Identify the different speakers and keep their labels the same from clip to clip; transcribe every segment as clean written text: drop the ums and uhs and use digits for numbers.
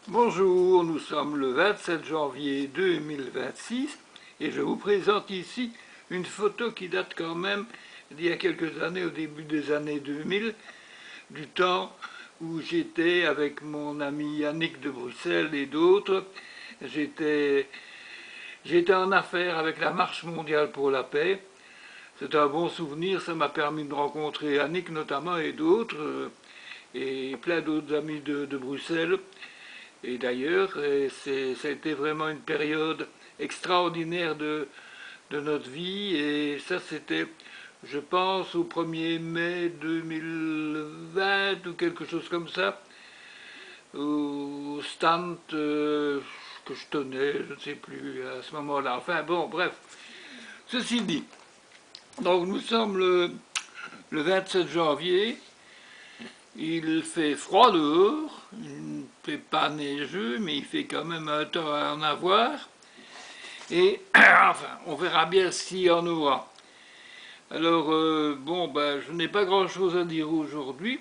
Speaker 1: Bonjour, nous sommes le 27 janvier 2026 et je vous présente ici une photo qui date quand même d'il y a quelques années, au début des années 2000, du temps où j'étais avec mon ami Yannick de Bruxelles et d'autres. J'étais en affaires avec la Marche mondiale pour la paix. C'est un bon souvenir, ça m'a permis de rencontrer Yannick notamment et d'autres, et plein d'autres amis de Bruxelles. Et d'ailleurs, ça a été vraiment une période extraordinaire de notre vie. Et ça, c'était, je pense, au 1er mai 2020 ou quelque chose comme ça, au stand que je tenais, je ne sais plus, à ce moment-là. Enfin bon, bref. Ceci dit, donc nous sommes le 27 janvier. Il fait froid dehors, il ne fait pas neigeux, mais il fait quand même un temps à en avoir. Et enfin, on verra bien s'il y en aura. Alors, bon, ben, je n'ai pas grand-chose à dire aujourd'hui,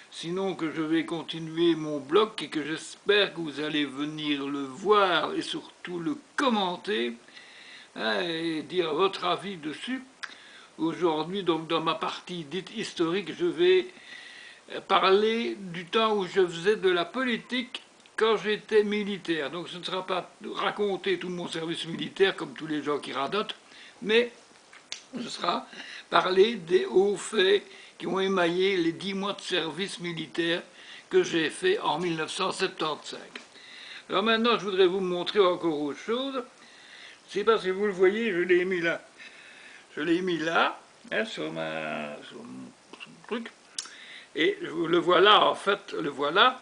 Speaker 1: sinon que je vais continuer mon blog et que j'espère que vous allez venir le voir et surtout le commenter, hein, et dire votre avis dessus. Aujourd'hui, donc, dans ma partie dite historique, je vais parler du temps où je faisais de la politique quand j'étais militaire. Donc ce ne sera pas raconter tout mon service militaire comme tous les gens qui radotent, mais ce sera parler des hauts faits qui ont émaillé les 10 mois de service militaire que j'ai fait en 1975. Alors maintenant, je voudrais vous montrer encore autre chose. Je ne sais pas si vous le voyez, je l'ai mis là. Je l'ai mis là, hein, sur mon truc. Et le voilà, en fait, le voilà.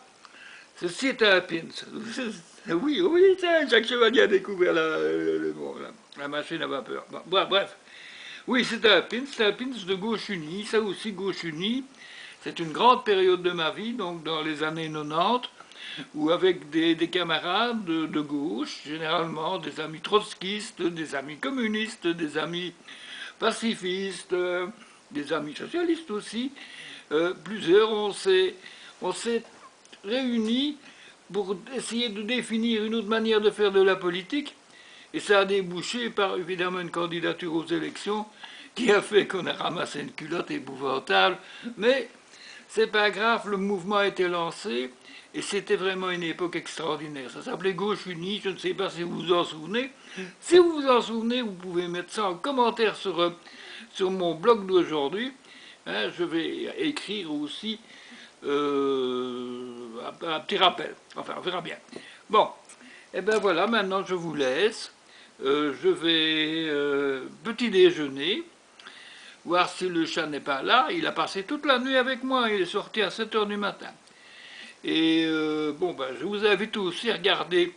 Speaker 1: Ceci est un pins. Oui, oui, Jacques Chevalier a découvert la machine à vapeur. Bon, bref. Oui, c'est un pins de Gauche Unie. Ça aussi, Gauche Unie, c'est une grande période de ma vie, donc dans les années 90, où avec des camarades de gauche, généralement des amis trotskistes, des amis communistes, des amis pacifistes, des amis socialistes aussi, plusieurs, on s'est réunis pour essayer de définir une autre manière de faire de la politique. Et ça a débouché par évidemment une candidature aux élections qui a fait qu'on a ramassé une culotte épouvantable. Mais c'est pas grave, le mouvement a été lancé et c'était vraiment une époque extraordinaire. Ça s'appelait Gauche Unie, je ne sais pas si vous vous en souvenez. Si vous vous en souvenez, vous pouvez mettre ça en commentaire sur mon blog d'aujourd'hui. Hein, je vais écrire aussi un petit rappel. Enfin, on verra bien. Bon, et ben voilà, maintenant je vous laisse. Je vais petit déjeuner, voir si le chat n'est pas là. Il a passé toute la nuit avec moi, il est sorti à 7 heures du matin. Et bon, ben, je vous invite aussi à regarder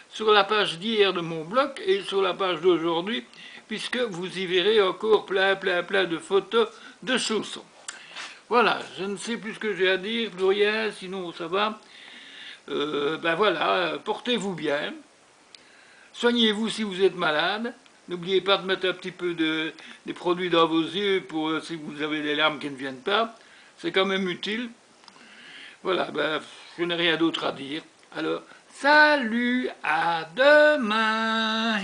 Speaker 1: sur la page d'hier de mon blog et sur la page d'aujourd'hui, puisque vous y verrez encore plein de photos de chaussons. Voilà, je ne sais plus ce que j'ai à dire, plus rien, sinon ça va. Ben voilà, portez-vous bien, soignez-vous si vous êtes malade, n'oubliez pas de mettre un petit peu des produits dans vos yeux pour si vous avez des larmes qui ne viennent pas, c'est quand même utile. Voilà, ben je n'ai rien d'autre à dire. Alors, salut, à demain.